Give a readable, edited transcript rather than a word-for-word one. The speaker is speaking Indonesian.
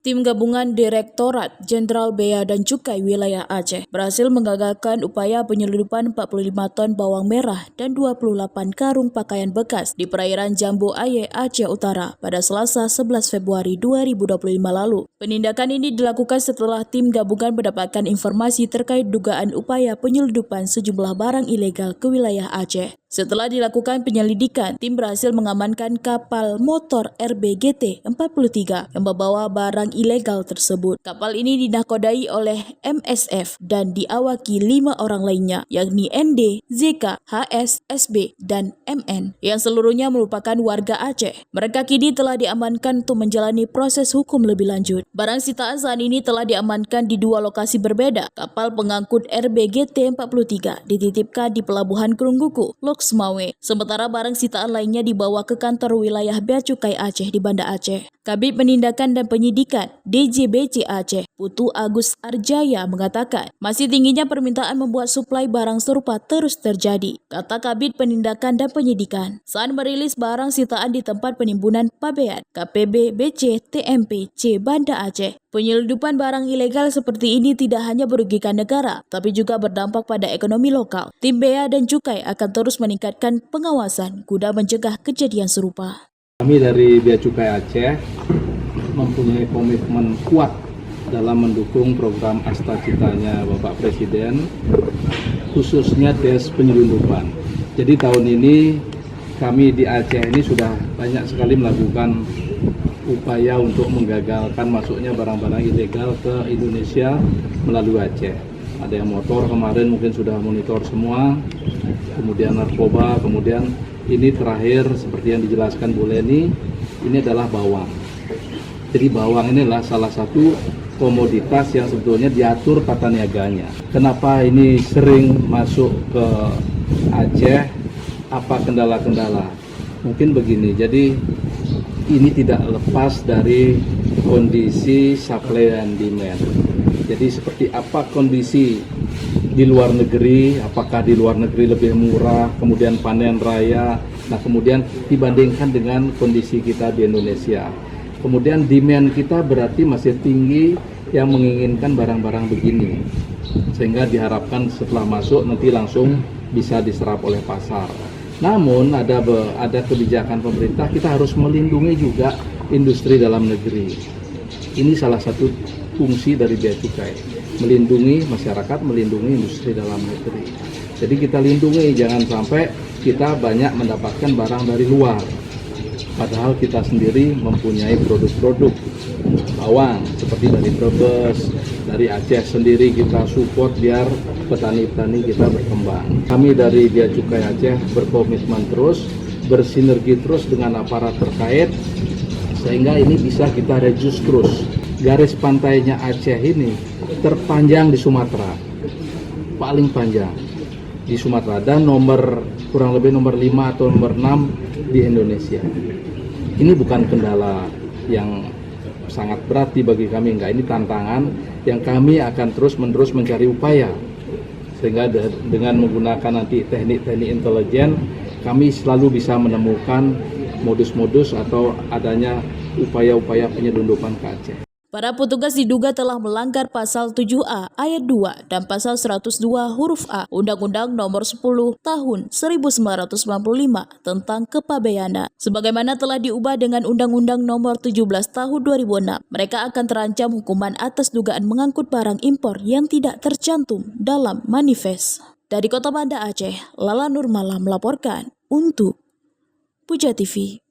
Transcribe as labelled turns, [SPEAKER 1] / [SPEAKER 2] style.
[SPEAKER 1] Tim gabungan Direktorat Jenderal Bea dan Cukai Wilayah Aceh berhasil menggagalkan upaya penyelundupan 45 ton bawang merah dan 28 karung pakaian bekas di perairan Jambu Aye, Aceh Utara pada Selasa 11 Februari 2025 lalu. Penindakan ini dilakukan setelah tim gabungan mendapatkan informasi terkait dugaan upaya penyelundupan sejumlah barang ilegal ke wilayah Aceh. Setelah dilakukan penyelidikan, tim berhasil mengamankan kapal motor RBGT 43 yang membawa barang ilegal tersebut. Kapal ini dinahkodai oleh MSF dan diawaki 5 orang lainnya, yakni ND, ZK, HS, SB, dan MN, yang seluruhnya merupakan warga Aceh. Mereka kini telah diamankan untuk menjalani proses hukum lebih lanjut. Barang sitaan saat ini telah diamankan di 2 lokasi berbeda. Kapal pengangkut RBGT 43 dititipkan di Pelabuhan Krungguku, Loksmawe, sementara barang sitaan lainnya dibawa ke kantor wilayah Bea Cukai Aceh di Banda Aceh. Kabid Penindakan dan Penyidikan DJBC Aceh, Putu Agus Arjaya mengatakan, masih tingginya permintaan membuat suplai barang serupa terus terjadi. Kata Kabid Penindakan dan Penyidikan saat merilis barang sitaan di tempat penimbunan pabean KPB BC TMP C Banda Aceh. Penyelundupan barang ilegal seperti ini tidak hanya merugikan negara, tapi juga berdampak pada ekonomi lokal. Tim Bea dan Cukai akan terus meningkatkan pengawasan guna mencegah kejadian serupa.
[SPEAKER 2] Kami dari Bea Cukai Aceh mempunyai komitmen kuat dalam mendukung program Asta Citanya Bapak Presiden, khususnya Des Penyelundupan. Jadi tahun ini kami di Aceh ini sudah banyak sekali melakukan upaya untuk menggagalkan masuknya barang-barang ilegal ke Indonesia melalui Aceh. Ada yang motor kemarin mungkin sudah monitor semua, kemudian narkoba, kemudian ini terakhir seperti yang dijelaskan Bu Leni, ini adalah bawang. Jadi bawang ini adalah salah satu komoditas yang sebetulnya diatur tata niaganya. Kenapa ini sering masuk ke Aceh? Apa kendala-kendala? Mungkin begini, jadi ini tidak lepas dari kondisi supply and demand. Jadi seperti apa kondisi di luar negeri, apakah di luar negeri lebih murah, kemudian panen raya, nah kemudian dibandingkan dengan kondisi kita di Indonesia. Kemudian demand kita berarti masih tinggi yang menginginkan barang-barang begini. Sehingga diharapkan setelah masuk nanti langsung bisa diserap oleh pasar. Namun ada kebijakan pemerintah, kita harus melindungi juga industri dalam negeri. Ini salah satu fungsi dari Bea Cukai, melindungi masyarakat, melindungi industri dalam negeri. Jadi kita lindungi, jangan sampai kita banyak mendapatkan barang dari luar. Padahal kita sendiri mempunyai produk-produk bawang seperti dari Brebes, dari Aceh sendiri kita support biar petani-petani kita berkembang. Kami dari Bea Cukai Aceh berkomitmen terus, bersinergi terus dengan aparat terkait sehingga ini bisa kita reduce terus. Garis pantainya Aceh ini terpanjang di Sumatera, paling panjang di Sumatera, dan kurang lebih nomor 5 atau nomor 6 di Indonesia. Ini bukan kendala yang sangat berat bagi kami, enggak. Ini tantangan yang kami akan terus-menerus mencari upaya, sehingga dengan menggunakan nanti teknik-teknik intelijen, kami selalu bisa menemukan modus-modus atau adanya upaya-upaya penyelundupan ke Aceh.
[SPEAKER 1] Para petugas diduga telah melanggar Pasal 7A Ayat 2 dan Pasal 102 Huruf A Undang-Undang Nomor 10 Tahun 1995 tentang Kepabeanan. Sebagaimana telah diubah dengan Undang-Undang Nomor 17 Tahun 2006, mereka akan terancam hukuman atas dugaan mengangkut barang impor yang tidak tercantum dalam manifest. Dari Kota Banda Aceh, Lala Nurmala melaporkan untuk Puja TV.